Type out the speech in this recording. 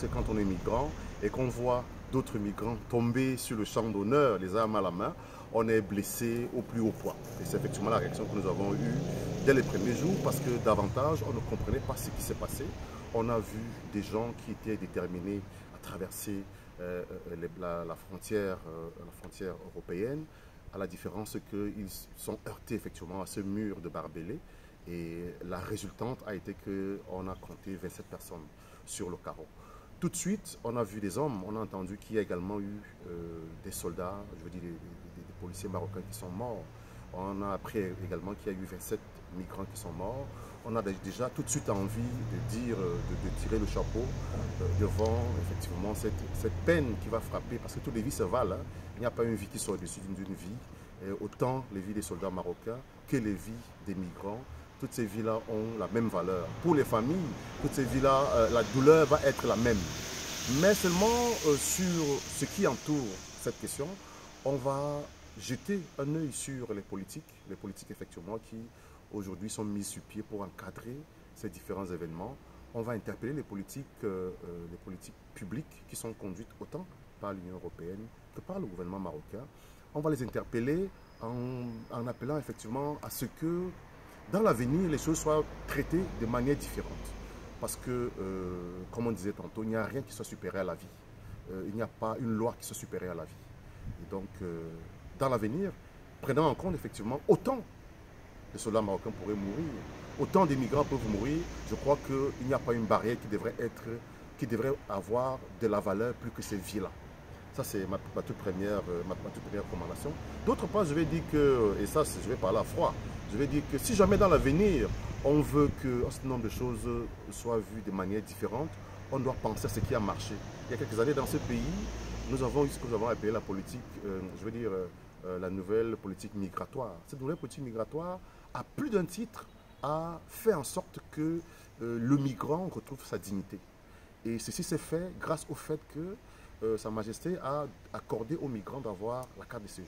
que quand on est migrant et qu'on voit d'autres migrants tomber sur le champ d'honneur, les armes à la main, on est blessé au plus haut point. Et c'est effectivement la réaction que nous avons eue dès les premiers jours parce que davantage, on ne comprenait pas ce qui s'est passé. On a vu des gens qui étaient déterminés à traverser la frontière européenne, à la différence qu'ils sont heurtés effectivement à ce mur de barbelés. Et la résultante a été qu'on a compté 27 personnes sur le carreau. Tout de suite, on a vu des hommes, on a entendu qu'il y a également eu des soldats, je veux dire des policiers marocains qui sont morts. On a appris également qu'il y a eu 27 migrants qui sont morts. On a déjà tout de suite envie de dire, de tirer le chapeau devant effectivement cette peine qui va frapper, parce que toutes les vies se valent. Hein. Il n'y a pas une vie qui soit au-dessus d'une vie. Et autant les vies des soldats marocains que les vies des migrants. Toutes ces vies-là ont la même valeur. Pour les familles, toutes ces vies-là, la douleur va être la même. Mais seulement sur ce qui entoure cette question, on va jeter un œil sur les politiques effectivement qui aujourd'hui sont mises sur pied pour encadrer ces différents événements. On va interpeller les politiques publiques qui sont conduites autant par l'Union européenne que par le gouvernement marocain. On va les interpeller en appelant effectivement à ce que dans l'avenir, les choses soient traitées de manière différente. Parce que, comme on disait tantôt, il n'y a rien qui soit supérieur à la vie. Il n'y a pas une loi qui soit supérieure à la vie. Et donc, dans l'avenir, prenant en compte effectivement, autant de soldats marocains pourraient mourir, autant des migrants peuvent mourir, je crois qu'il n'y a pas une barrière qui devrait avoir de la valeur plus que ces vies-là. Ça, c'est ma toute première recommandation. D'autre part, je vais dire que, et ça, je vais parler à froid, je vais dire que si jamais dans l'avenir, on veut qu'un certain nombre de choses soient vues de manière différente, on doit penser à ce qui a marché. Il y a quelques années, dans ce pays, nous avons eu ce que nous avons appelé la politique, je veux dire, la nouvelle politique migratoire. Cette nouvelle politique migratoire, à plus d'un titre, a fait en sorte que le migrant retrouve sa dignité. Et ceci s'est fait grâce au fait que Sa Majesté a accordé aux migrants d'avoir la carte de séjour.